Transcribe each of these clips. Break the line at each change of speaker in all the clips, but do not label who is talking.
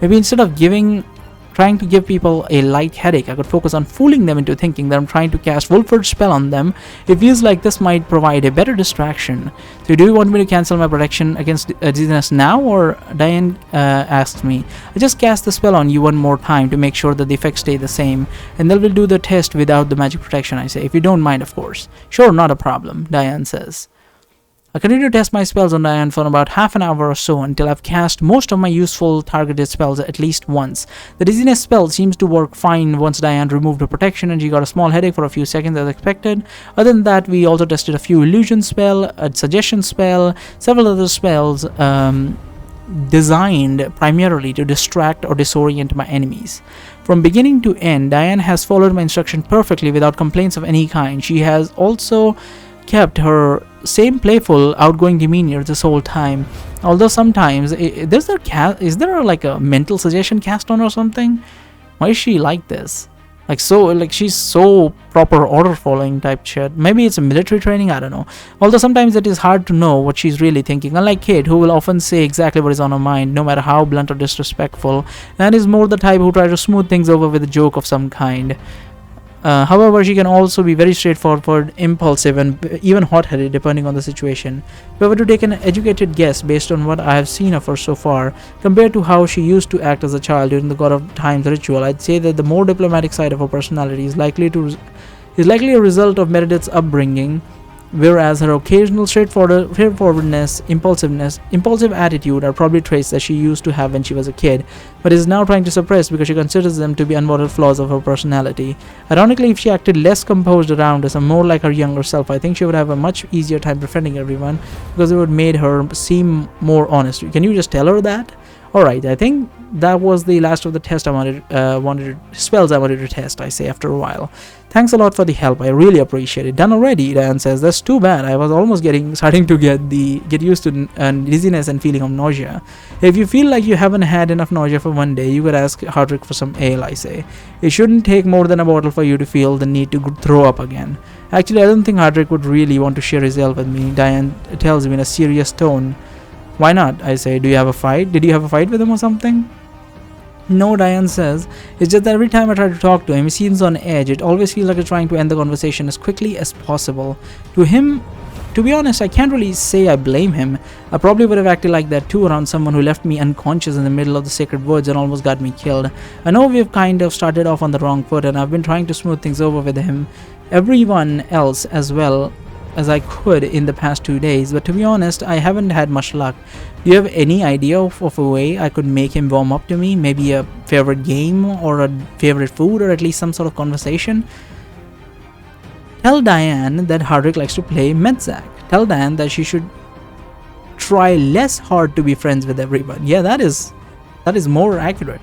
Maybe instead of trying to give people a light headache, I could focus on fooling them into thinking that I'm trying to cast Wolford's spell on them. It feels like this might provide a better distraction. So do you want me to cancel my protection against dizziness now, or Diane asked me. I just cast the spell on you one more time to make sure that the effects stay the same, and then we'll do the test without the magic protection, I say, if you don't mind, of course. Sure, not a problem, Diane says. I continue to test my spells on Diane for about half an hour or so until I've cast most of my useful targeted spells at least once. The dizziness spell seems to work fine once Diane removed her protection, and she got a small headache for a few seconds as expected. Other than that, we also tested a few illusion spell, a suggestion spell, several other spells designed primarily to distract or disorient my enemies. From beginning to end, Diane has followed my instruction perfectly without complaints of any kind. She has also kept her same playful, outgoing demeanor this whole time. Although sometimes, is there like a mental suggestion cast on or something? Why is she like this? Like she's so proper order following type shit. Maybe it's a military training, I don't know. Although sometimes it is hard to know what she's really thinking. Unlike Kate, who will often say exactly what is on her mind, no matter how blunt or disrespectful, and is more the type who tries to smooth things over with a joke of some kind. However, she can also be very straightforward, impulsive, and even hot-headed depending on the situation. If I were to take an educated guess based on what I have seen of her so far, compared to how she used to act as a child during the God of Times ritual, I'd say that the more diplomatic side of her personality is likely a result of Meredith's upbringing, whereas her occasional straightforwardness, impulsive attitude are probably traits that she used to have when she was a kid, but is now trying to suppress because she considers them to be unwanted flaws of her personality. Ironically, if she acted less composed around us and more like her younger self, I think she would have a much easier time befriending everyone, because it would made her seem more honest. Can you just tell her that? Alright, I think that was the last of the test spells I wanted to test, I say after a while. Thanks a lot for the help, I really appreciate it. Done already, Diane says. That's too bad. I was almost starting to get used to dizziness and feeling of nausea. If you feel like you haven't had enough nausea for one day, you could ask Hardrick for some ale, I say. It shouldn't take more than a bottle for you to feel the need to throw up again. Actually, I don't think Hardrick would really want to share his ale with me, Diane tells me in a serious tone. Why not? I say. Do you have a fight? Did you have a fight with him or something? No, Diane says. It's just that every time I try to talk to him, he seems on edge. It always feels like he's trying to end the conversation as quickly as possible. To be honest, I can't really say I blame him. I probably would have acted like that too around someone who left me unconscious in the middle of the sacred woods and almost got me killed. I know we've kind of started off on the wrong foot, and I've been trying to smooth things over with him, everyone else as well as I could in the past 2 days, but to be honest, I haven't had much luck. Do you have any idea of a way I could make him warm up to me? Maybe a favorite game, or a favorite food, or at least some sort of conversation? Tell Diane that Hardrick likes to play Medzak. Tell Diane that she should try less hard to be friends with everyone. Yeah, that is more accurate.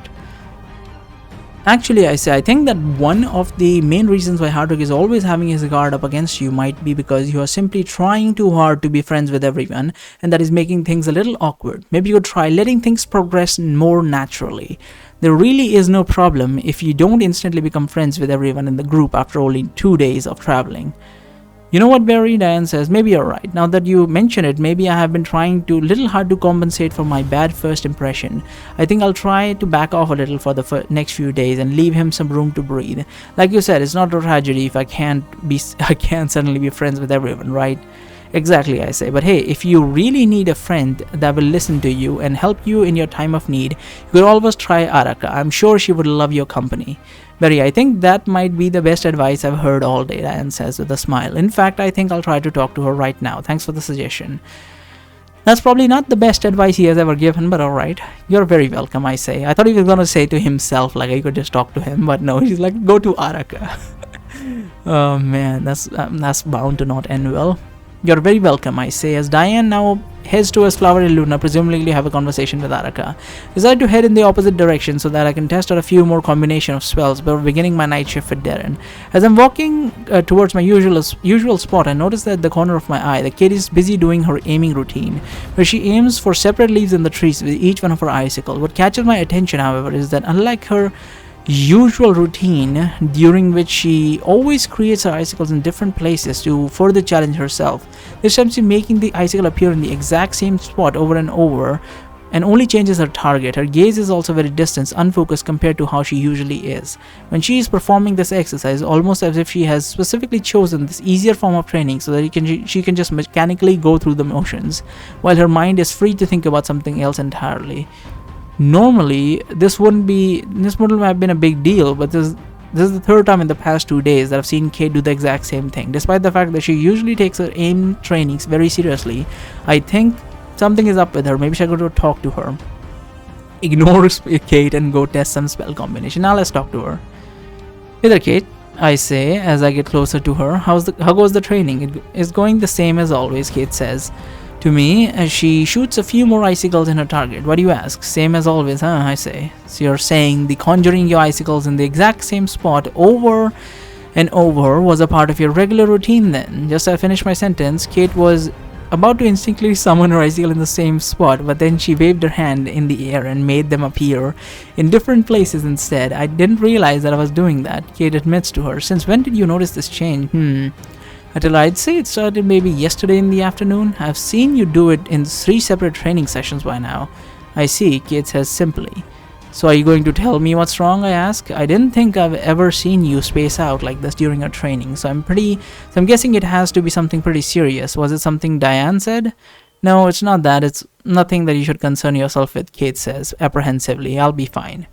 Actually, I think that one of the main reasons why Hardrick is always having his guard up against you might be because you are simply trying too hard to be friends with everyone, and that is making things a little awkward. Maybe you could try letting things progress more naturally. There really is no problem if you don't instantly become friends with everyone in the group after only 2 days of traveling. You know what, Barry? Diane says. Maybe you're right. Now that you mention it, maybe I have been trying little hard to compensate for my bad first impression. I think I'll try to back off a little for the next few days and leave him some room to breathe. Like you said, it's not a tragedy if I can't suddenly be friends with everyone, right? Exactly, I say. But hey, if you really need a friend that will listen to you and help you in your time of need, you could always try Araka. I'm sure she would love your company. Barry, I think that might be the best advice I've heard all day, Diane says with a smile. In fact, I think I'll try to talk to her right now. Thanks for the suggestion. That's probably not the best advice he has ever given, but alright. You're very welcome, I say. I thought he was gonna say to himself, like I could just talk to him, but no, he's like, go to Araka. Oh man, that's bound to not end well. You're very welcome, I say, as Diane now heads towards Flowery Luna, presumably have a conversation with Araka. Decide to head in the opposite direction so that I can test out a few more combination of spells before beginning my night shift with Darren. As I'm walking towards my usual spot, I notice that at the corner of my eye, the kid is busy doing her aiming routine, where she aims for separate leaves in the trees with each one of her icicles. What catches my attention, however, is that unlike her usual routine, during which she always creates her icicles in different places to further challenge herself, this time she's making the icicle appear in the exact same spot over and over, and only changes her target. Her gaze is also very distant, unfocused compared to how she usually is. When she is performing this exercise, almost as if she has specifically chosen this easier form of training so that she can just mechanically go through the motions, while her mind is free to think about something else entirely. Normally, this wouldn't have been a big deal, but this is the third time in the past 2 days that I've seen Kate do the exact same thing. Despite the fact that she usually takes her aim trainings very seriously, I think something is up with her. Maybe I should go to talk to her. Ignore Kate and go test some spell combination. Now let's talk to her. Hey there, Kate, I say as I get closer to her. How goes the training? It is going the same as always, Kate says to me as she shoots a few more icicles in her target. What do you ask? Same as always, huh? I say. So you're saying the conjuring your icicles in the exact same spot over and over was a part of your regular routine then? Just as I finished my sentence, Kate was about to instinctively summon her icicle in the same spot, but then she waved her hand in the air and made them appear in different places instead. I didn't realize that I was doing that, Kate admits to her. Since when did you notice this change? I'd say it started maybe yesterday in the afternoon. I've seen you do it in 3 separate training sessions by now. I see, Kate says simply. So are you going to tell me what's wrong, I ask. I didn't think I've ever seen you space out like this during our training, so I'm guessing it has to be something pretty serious. Was it something Diane said? No, it's not that. It's nothing that you should concern yourself with, Kate says apprehensively. I'll be fine.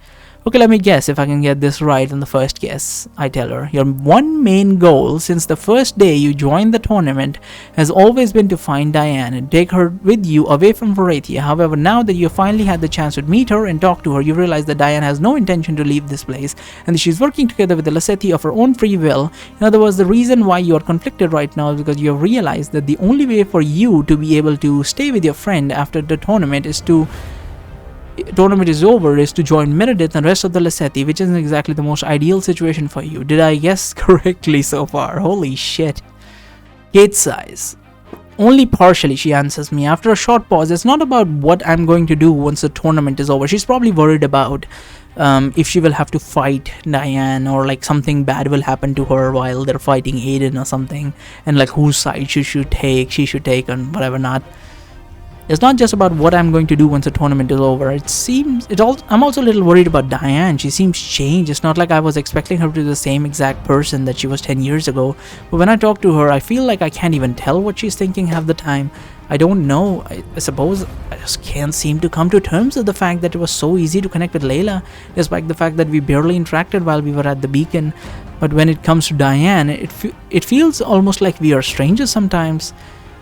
Okay, let me guess if I can get this right on the first guess, I tell her. Your one main goal since the first day you joined the tournament has always been to find Diane and take her with you away from Varathia. However, now that you finally had the chance to meet her and talk to her, you realize that Diane has no intention to leave this place and that she's working together with the Lasethi of her own free will. In other words, the reason why you are conflicted right now is because you have realized that the only way for you to be able to stay with your friend after the tournament is over is to join Meredith and rest of the Lasethi, which isn't exactly the most ideal situation for you. Did I guess correctly so far? Holy shit. Kate sighs. Only partially, she answers me. After a short pause, it's not about what I'm going to do once the tournament is over. She's probably worried about if she will have to fight Diane, or like something bad will happen to her while they're fighting Aiden or something, and like whose side she should take and whatever not. It's not just about what I'm going to do once the tournament is over. I'm also a little worried about Diane. She seems changed. It's not like I was expecting her to be the same exact person that she was 10 years ago. But when I talk to her, I feel like I can't even tell what she's thinking half the time. I don't know. I suppose I just can't seem to come to terms with the fact that it was so easy to connect with Layla, despite the fact that we barely interacted while we were at the beacon. But when it comes to Diane, it feels almost like we are strangers sometimes.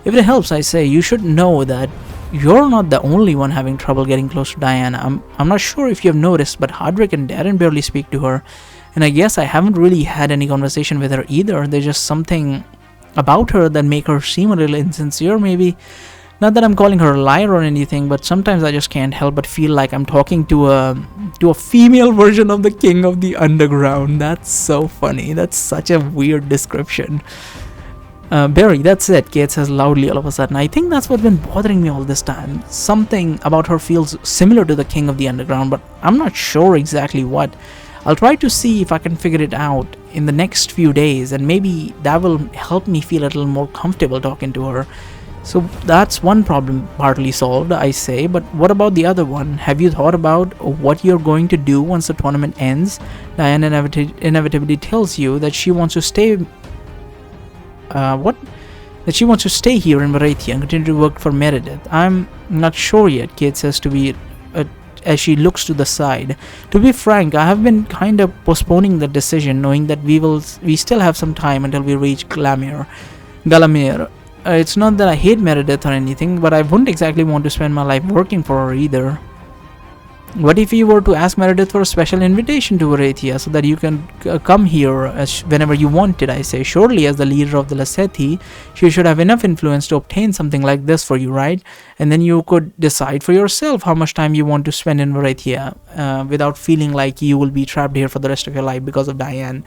If it helps, I say, you should know that you're not the only one having trouble getting close to Diane. I'm not sure if you have noticed, but Hardrick and Darren barely speak to her. And I guess I haven't really had any conversation with her either. There's just something about her that make her seem a little insincere, maybe. Not that I'm calling her a liar or anything, but sometimes I just can't help but feel like I'm talking to a female version of the King of the Underground. That's so funny. That's such a weird description. Barry, that's it, Kate says loudly all of a sudden. I think that's what's been bothering me all this time. Something about her feels similar to the King of the Underground, but I'm not sure exactly what. I'll try to see if I can figure it out in the next few days, and maybe that will help me feel a little more comfortable talking to her. So that's one problem partly solved, I say, but what about the other one? Have you thought about what you're going to do once the tournament ends? Diane inevitably tells you that she wants to stay that she wants to stay here in Varathia and continue to work for Meredith. I'm not sure yet, Kate says as she looks to the side. To be frank, I have been kind of postponing the decision, knowing that we still have some time until we reach Galamir. It's not that I hate Meredith or anything, but I wouldn't exactly want to spend my life working for her either. What if you were to ask Meredith for a special invitation to Varathia so that you can come here whenever you wanted? I say, surely as the leader of the Lasethi, she should have enough influence to obtain something like this for you, right? And then you could decide for yourself how much time you want to spend in Varathia without feeling like you will be trapped here for the rest of your life because of Diane.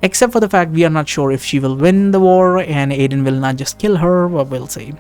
Except for the fact we are not sure if she will win the war and Aiden will not just kill her, but we'll see.